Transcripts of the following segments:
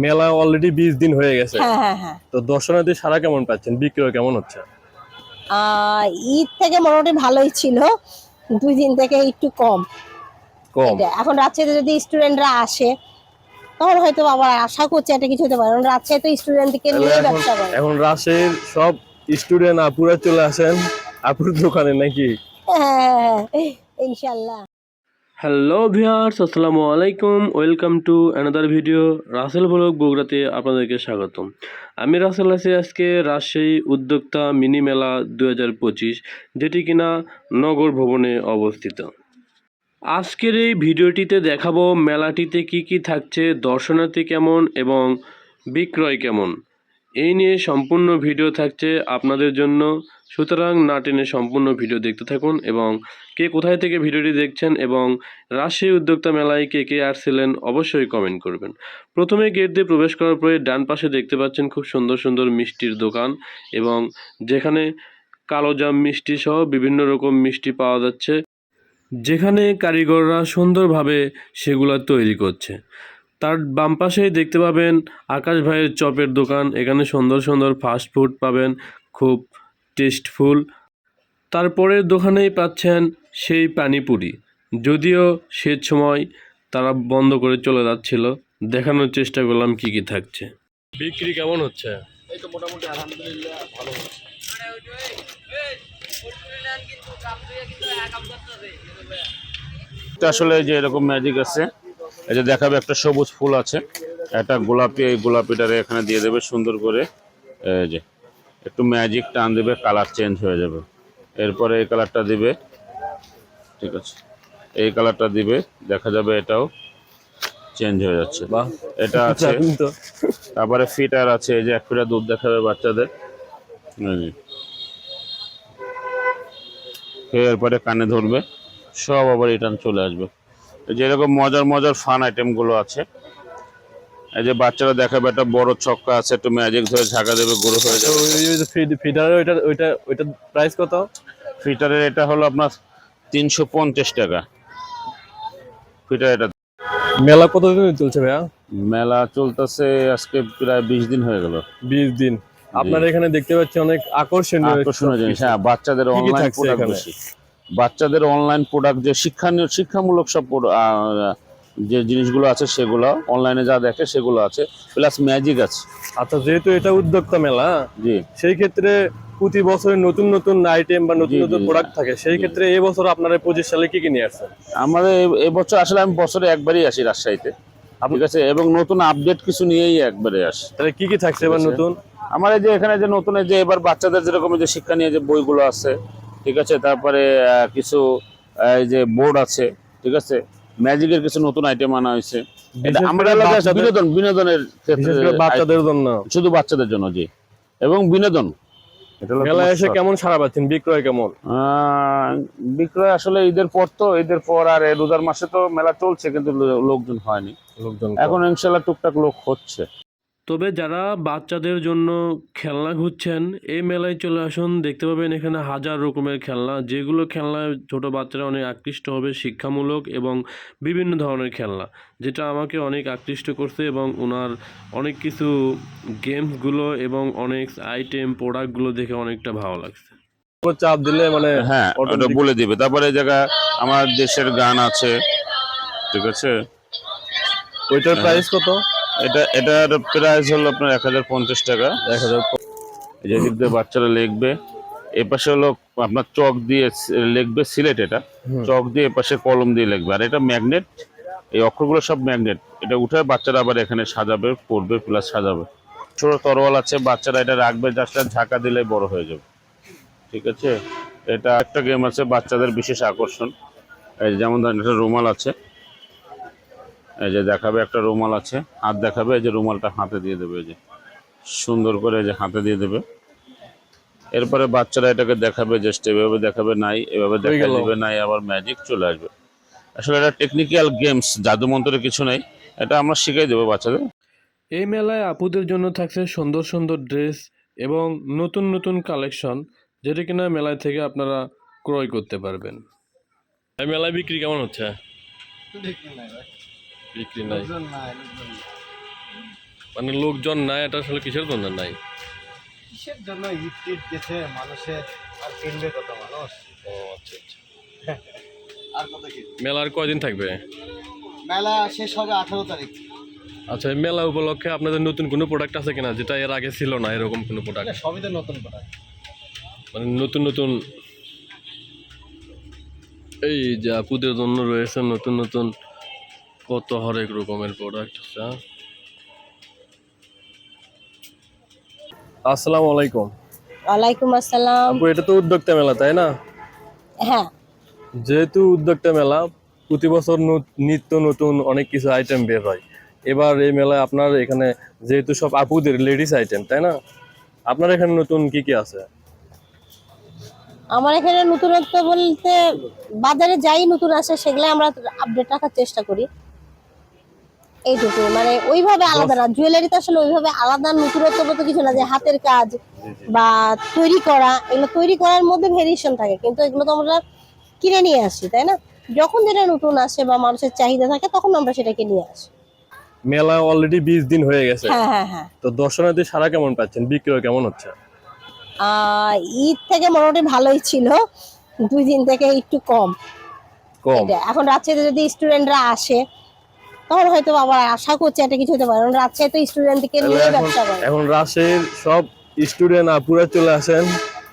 মেলা অলরেডি 20 দিন হয়ে গেছে। হ্যাঁ হ্যাঁ হ্যাঁ। তো দর্শনার্থী সাড়া কেমন পাচ্ছেন, বিক্রয় কেমন হচ্ছে? ঈদ থেকে মোটামুটি ভালোই ছিল, 2 দিন থেকে একটু কম। কম। এটা এখন রাজশাহীতে যদি স্টুডেন্টরা আসে তখন হয়তো আবার আশা করছি একটা কিছু হতে পারে, কারণ রাজশাহী তো স্টুডেন্টকে তাহলে নিয়ে এখন ব্যবসা করে। এখন রাজশাহীর সব স্টুডেন্ট আপুরা চলে আসেন আপুর দোকানে নাকি? হ্যাঁ হ্যাঁ হ্যাঁ, ইনশাল্লাহ। হ্যালো ভিউয়ার্স, আসসালামু আলাইকুম। Welcome to another video. Rasel blog বগুড়াতে আপনাদেরকে স্বাগতম। আমি রাসেল আছি আজকে রাজশাহী উদ্যোক্তা মিনি মেলা 2025, যেটি কিনা নগর ভবনে অবস্থিত। আজকের এই ভিডিওটিতে দেখাবো মেলাটিতে কি কি থাকছে, দর্শনার্থী কেমন এবং বিক্রয় কেমন, এই নিয়ে সম্পূর্ণ ভিডিও থাকছে আপনাদের জন্য। সুতরাং না টেনে সম্পূর্ণ ভিডিও দেখতে থাকুন এবং কে কোথায় থেকে ভিডিওটি দেখছেন এবং রাজশাহী উদ্যোক্তা মেলায় কে কে আসছিলেন অবশ্যই কমেন্ট করবেন। প্রথমে গেট দিয়ে প্রবেশ করার পরে ডান পাশে দেখতে পাচ্ছেন খুব সুন্দর সুন্দর মিষ্টির দোকান, এবং যেখানে কালোজাম মিষ্টি সহ বিভিন্ন রকম মিষ্টি পাওয়া যাচ্ছে, যেখানে কারিগররা সুন্দরভাবে সেগুলো তৈরি করছে। তার বাম পাশেই দেখতে পাবেন আকাশ ভাইয়ের চপের দোকান। এখানে সুন্দর সুন্দর ফাস্ট ফুড পাবেন, খুব টেস্টফুল। তারপরের দোকানেই পাচ্ছেন সেই পানিপুরি, যদিও সে সময় তারা বন্ধ করে চলে যাচ্ছিল। দেখানোর চেষ্টা করলাম কি কি থাকছে। বিক্রি কেমন হচ্ছে? এই তো মোটামুটি আলহামদুলিল্লাহ ভালো হচ্ছে। আসলে যে এরকম ম্যাজিক আছে, এই যে দেখাবে একটা সবুজ ফুল আছে, একটা গোলাপি, এই গোলাপিটারে এখানে দিয়ে দেবে সুন্দর করে। এই যে একটু ম্যাজিক টান দেবে, কালার চেঞ্জ হয়ে যাবে। এরপরে এই কালারটা দিবে, ঠিক আছে, এই কালারটা দিবে, দেখা যাবে এটাও চেঞ্জ হয়ে যাচ্ছে। বাহ, এটা আছে। তো তারপরে ফিটার আছে, এই যে 1 ফিটার দুধ দেখাবে বাচ্চাদের। এরপরে কানে ধরবে, সব আবার রিটার্ন চলে আসবে। যেরকম মজার মজার ফান আইটেমগুলো আছে, এই যে বাচ্চারা দেখাবে একটা বড় ছক্কা আছে, একটু ম্যাজিক ধরে ঝাঁকা দেবে, গুঁড়ো হয়ে যাবে। ফিডারের ওইটা প্রাইস কত? ফিটারের এটা হলো আপনার 350 টাকা ফিটার। এটা মেলা কতদিন চলছে ভাইয়া? মেলা চলতেছে আজকে প্রায় 20 দিন হয়ে গেল। 20 দিন। আপনার এখানে দেখতে পাচ্ছি অনেক আকর্ষণীয় জিনিস। হ্যাঁ, বাচ্চাদের কি কি অনলাইন থাকছে প্রোডাক্ট এখানে? বেশি। বাচ্চাদের অনলাইন প্রোডাক্ট, যে শিক্ষামূলক সব যে জিনিসগুলো আছে সেগুলো অনলাইনে যা দেখে সেগুলো আছে, প্লাস ম্যাজিক আছে। আচ্ছা, যেহেতু এটা উদ্যোক্তা মেলা, জি, সেই ক্ষেত্রে প্রতি বছর নতুন নতুন আইটেম বা নতুন জি, নতুন জি। প্রোডাক্ট থাকে, সেই ক্ষেত্রে এই বছর আপনারা 25 সালে কি কি নিয়ে আসছেন? আমাদের এবছর আসলে আমি বছরে একবারই আসি রাজশাহীতে, ঠিক আছে, এবং নতুন আপডেট কিছু নিয়েই একবারে আসি। তাহলে কি কি থাকছে এবার নতুন? আমার এই যে এখানে যে নতুন, এই যে এবার বাচ্চাদের যেরকম যে শিক্ষা নিয়ে যে বইগুলো আছে, ঠিক আছে, তারপরে কিছু এই যে বোর্ড আছে, ঠিক আছে, ম্যাজিকের কিছু নতুন আইটেম আনা হয়েছে। এটা বিশেষ আমরা করে এলাকায় বাচ্চাদের- বিনোদনের ক্ষেত্রে, বিশেষ করে বাচ্চাদের জন্য। শুধু বাচ্চাদের জন্য, জি, এবং বিনোদন। এটা হলো মেলায় তোমার এসে কেমন সাড়া পাচ্ছেন, বিক্রয় কেমন? বিক্রয় আসলে ঈদের পর তো, ঈদের পর আর এই রোজার মাসে তো মেলা চলছে, কিন্তু লোকজন হয়নি। লোকজন এখন ইনশাল্লাহ টুকটাক লোক হচ্ছে। তবে যারা বাচ্চাদের জন্য খেলনা খুঁজছেন, এই মেলায় চলে আসুন। দেখতে পাবেন এখানে হাজার রকমের খেলনা, যেগুলো খেলনায় ছোট বাচ্চারা অনেক আকৃষ্ট হবে, শিক্ষামূলক এবং বিভিন্ন ধরনের খেলনা, যেটা আমাকে অনেক আকৃষ্ট করছে। এবং ওনার অনেক কিছু গেমসগুলো এবং অনেক আইটেম প্রোডাক্টগুলো দেখে অনেকটা ভালো লাগছে। চাপ দিলে মানে হ্যাঁ, ওটা automatic- বলে দিবে। তারপরে এই জায়গা আমার দেশের গান আছে, ঠিক আছে। ওইটার প্রাইস কত? এটার প্রাইস হলো আপনার 1050 টাকা। 1000। যেদিক দিয়ে বাচ্চারা লিখবে, এ পাশে হলো আপনার চক দিয়ে লিখবে সিলেট, এটা চক দিয়ে, এ পাশে কলম দিয়ে লিখবে। আর এটা ম্যাগনেট, এই অক্ষরগুলো সব ম্যাগনেট। এটা উঠে বাচ্চারা আবার এখানে সাজাবে, পড়বে, প্লাস সাজাবে। ছোট তরোয়াল আছে, বাচ্চারা এটা রাখবে, জাস্ট ঝাঁকা দিলে বড় হয়ে যাবে, ঠিক আছে। এটা একটা গেম আছে বাচ্চাদের বিশেষ আকর্ষণ। এই যেমন ধরেন একটা রুমাল আছে, এই যে দেখাবে একটা রুমাল আছে, হাত দেখাবে, এই যে রুমালটা হাতে দিয়ে দেবে, এই যে সুন্দর করে এই যে হাতে দিয়ে দেবে। এরপরে বাচ্চারা এটাকে দেখাবে, জাস্ট এভাবে দেখাবে, নাই এভাবে দেখা দিবে, নাই আবার ম্যাজিক চলে আসবে। আসলে এটা টেকনিক্যাল গেমস, জাদু মন্ত্রের কিছু নেই, এটা আমরা শিখাই দেবো বাচ্চাদের। এই মেলায় আপুদের জন্য থাকছে সুন্দর সুন্দর ড্রেস এবং নতুন নতুন কালেকশন, যেটা কিনা মেলায় থেকে আপনারা ক্রয় করতে পারবেন। এই মেলায় বিক্রি কেমন হচ্ছে? বিক্রি নাই। মানে লোকজন নাই, এটা আসলে কিসের জন্য নাই? কিসের জন্য ঈদ টিট গেছে মানুষের, আর কিনবে কত মানুষ? ও আচ্ছা আচ্ছা। আর কত কি? মেলার কয়দিন থাকবে? মেলা শেষ হবে 18 তারিখ। আচ্ছা, এই মেলা উপলক্ষে আপনাদের নতুন কোনো প্রোডাক্ট আছে কিনা যেটা এর আগে ছিল না, এরকম কোনো প্রোডাক্ট? সবই তো নতুন প্রোডাক্ট। মানে নতুন নতুন এই যে আপুদের জন্য রয়েছে নতুন নতুন কত হরেক রকমের প্রোডাক্ট আছে। আসসালামু আলাইকুম। ওয়ালাইকুম আসসালাম। আপু, এটা তো উদ্যোক্তা মেলা তাই না? হ্যাঁ, যেহেতু উদ্যোক্তা মেলা, প্রতি বছর নিত্য নতুন অনেক কিছু আইটেম বের হয়। এবার এই মেলায় আপনার এখানে যেহেতু সব আপুদের লেডিস আইটেম তাই না, আপনার এখানে নতুন কি কি আছে? আমার এখানে নতুনত্ব বলতে বাজারে যাই নতুন আসে সেগুলো আমরা আপডেট রাখার চেষ্টা করি, এইটুকু। মানে ওইভাবে আলাদা না, জুয়েলারিতে আসলে ওইভাবে আলাদা নতুনত্ব বলতে কিছু না, যে হাতের কাজ বা তৈরি করা, এগুলো তৈরি করার মধ্যে ভেরিয়েশন থাকে, কিন্তু এগুলো তো আমরা কিনে নিয়ে আসি তাই না। যখন যেটা নতুন আসে বা মানুষের চাহিদা থাকে তখন আমরা সেটাকে নিয়ে আসি। মেলা অলরেডি 20 দিন হয়ে গেছে, হ্যাঁ হ্যাঁ হ্যাঁ। তো দর্শনার্থী সারা কেমন পাচ্ছেন, বিক্রয় কেমন হচ্ছে? ঈদ থেকে মোটামুটি ভালোই ছিল, 2 দিন থেকে একটু কম। কম? এখন রাজশাহীতে যদি স্টুডেন্টরা আসে তখন হয়তো আবার আশা করছি একটা কিছু হতে পারে, কারণ রাজশাহী তো স্টুডেন্টকে নিয়ে এখন ব্যবসা করে। এখন রাজশাহীর সব স্টুডেন্ট আপুরা চলে আসেন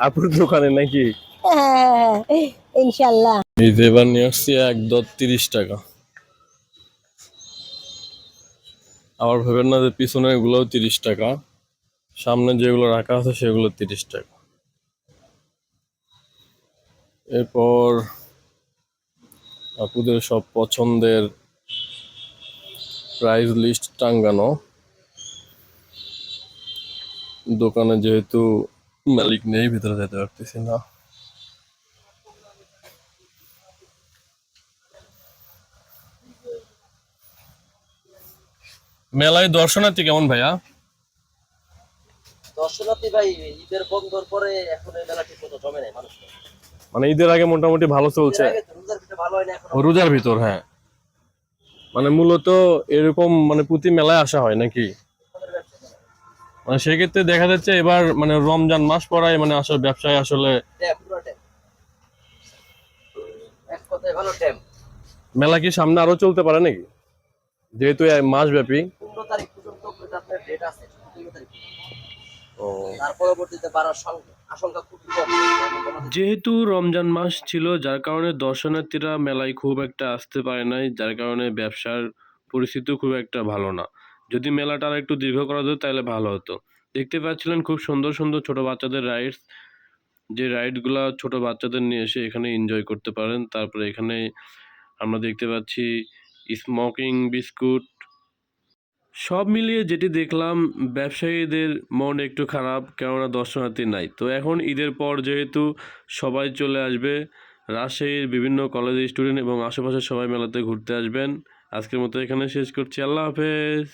আপুর দোকানে নাকি? হ্যাঁ, ইনশাল্লাহ। এই যে এবার নিয়ে আসছি 1.30 টাকা। আবার ভেবেন না যে পিছনে এগুলোও 30 টাকা, সামনে যেগুলো রাখা আছে সেগুলো 30 টাকা। এরপর আপুদের সব পছন্দের প্রাইস লিস্ট টাঙ্গানো, দোকানে যেহেতু মালিক নেই ভিতরে যেতে পারতেছি না। মেলায় দর্শনার্থী কেমন ভাইয়া? দর্শনার্থী ভাই ঈদের বন্ধর পরে এখন এই মেলা ঠিক মতো জমে নাই মানুষ। মানে ঈদের আগে মোটামুটি ভালো চলছে। রোজার পিঠে ভালো হয় না এখন। রোজার ভিতর, হ্যাঁ। মানে মূলত এরকম মানে প্রতি মেলায় আসা হয় নাকি? মানে সেক্ষেত্রে দেখা যাচ্ছে এবার মানে রমজান মাস পড়ায় মানে আসলে ব্যবসায় আসলে পুরো ট্যাম। এক কথায় ভালো ট্যাম। মেলা কি সামনে আরো চলতে পারে নাকি, যেহেতু মাস ব্যাপী? 15 তারিখ পর্যন্ত আপনার ডেট আছে, 15 তারিখ। ও, তার পরবর্তীতে বাড়ার আশঙ্কা খুব কম। যেহেতু রমজান মাস ছিল যার কারণে দর্শনার্থীরা মেলায় খুব একটা আসতে পারে নাই, যার কারণে ব্যবসার পরিস্থিতি খুব একটা ভালো না। যদি মেলাটা আর একটু দীর্ঘ করা যেত তাহলে ভালো হতো। দেখতে পাচ্ছিলেন খুব সুন্দর সুন্দর ছোট বাচ্চাদের রাইডস, যে রাইডগুলা ছোট বাচ্চাদের নিয়ে এসে এখানে এনজয় করতে পারেন। তারপরে এখানে আমরা দেখতে পাচ্ছি স্মোকিং বিস্কুট। সব মিলিয়ে যেটি দেখলাম, ব্যবসায়ীদের মন একটু খারাপ, কেননা দর্শনার্থী নাই। তো এখন ঈদের পর যেহেতু সবাই চলে আসবে, রাজশাহীর বিভিন্ন কলেজের স্টুডেন্ট এবং আশেপাশের সবাই মেলাতে ঘুরতে আসবেন। আজকের মতো এখানে শেষ করছি, আল্লাহ হাফেজ।